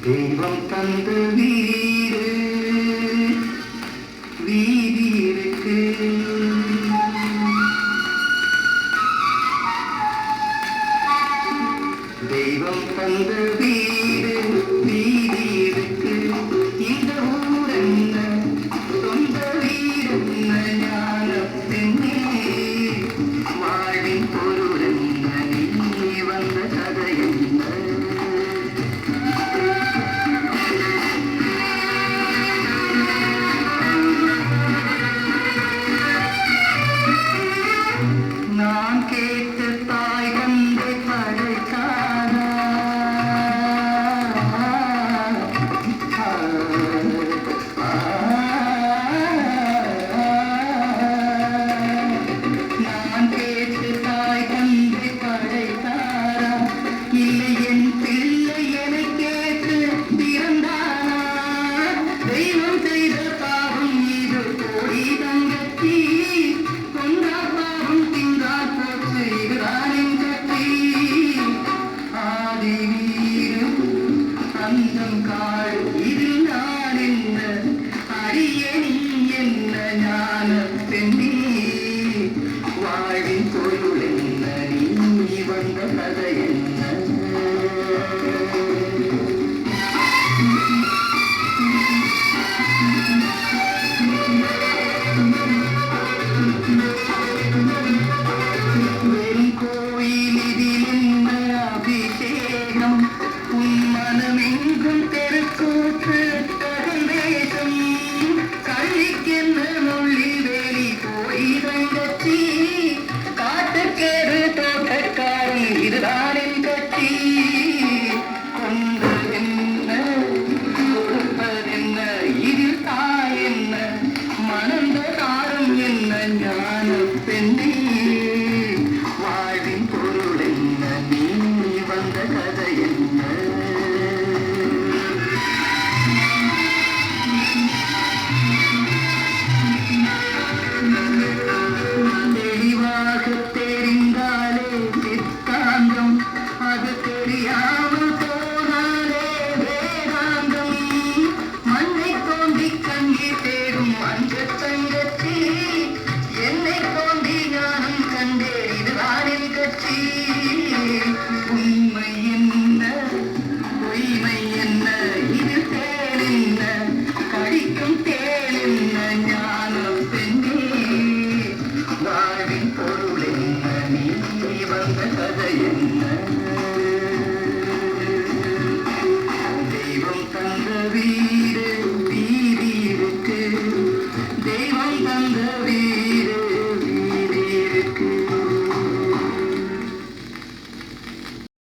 தெய்வம் தந்த வீடு வீதி இருக்கு. தெய்வம் தந்த வீடு வீதி இருக்கு. இந்த ஊர் என்ன சொந்த வீடு என்ன ஞான பெண்ணே வாழின் பொருள் என்ன நீ வந்த கதை என்ன. நான் கேட்ட தாய் தந்தை படைத்தாரா நான் கேட்ட தாய் தந்தை படைத்தாரா இல்லை என் பிள்ளை என கேட்டு பிறந்தானா. தெய்வம் செய்த பாவம் இது கோடி தங்கச்சி கொண்டா பாவம் திங்கா போச்சு இதுதானின் கட்சி. ஆதி வீடு அந்தம் காடு இதில் நான் என்ன அடிய நீ என்ன ஞான பெண்ணே வாழின் பொருள் என்ன நீ வந்த கதை என்ன. வெறும் கோயில் இதில் என்ன அபிஷேகம் உன் மனமெங்கும் தெருக்கூற்று கதந்தேசம். கள்ளிக்கென்ன மொழி வேலி போய் தங்கச்சி காட்டுக்கேறு தோட்டக்காரன் இதுதான் என் கட்சி. கொண்டதென்ன கொடுப்பதென்ன இதில் தாய் என்ன மணந்த தாரம் என்ன ஞான பெண்ணே வாழின் பொருள் என்ன நீ வந்த கதை என்ன. தெளிவாக தெரிந்தாலே சித்தாந்தம் அது தெரியாமல் போனாலே வேதாந்தம். மண்ணை தோண்டி கண்ணீர் தேடும் அஞ்ச தங்கச்சி என்னை தோண்டி ஞானம் கண்டே இதுதான் என் கட்சி. உண்மை என்ன பொய்மை என்ன இது தேன் என்ன கடிக்கும் தேன் என்ன ஞான பெண்ணே வாழின் பொருள் என்ன நீ வந்த கதை என்ன. தெய்வம் தந்த வீடு வீதி இருக்கு. தெய்வம் தந்த வீடு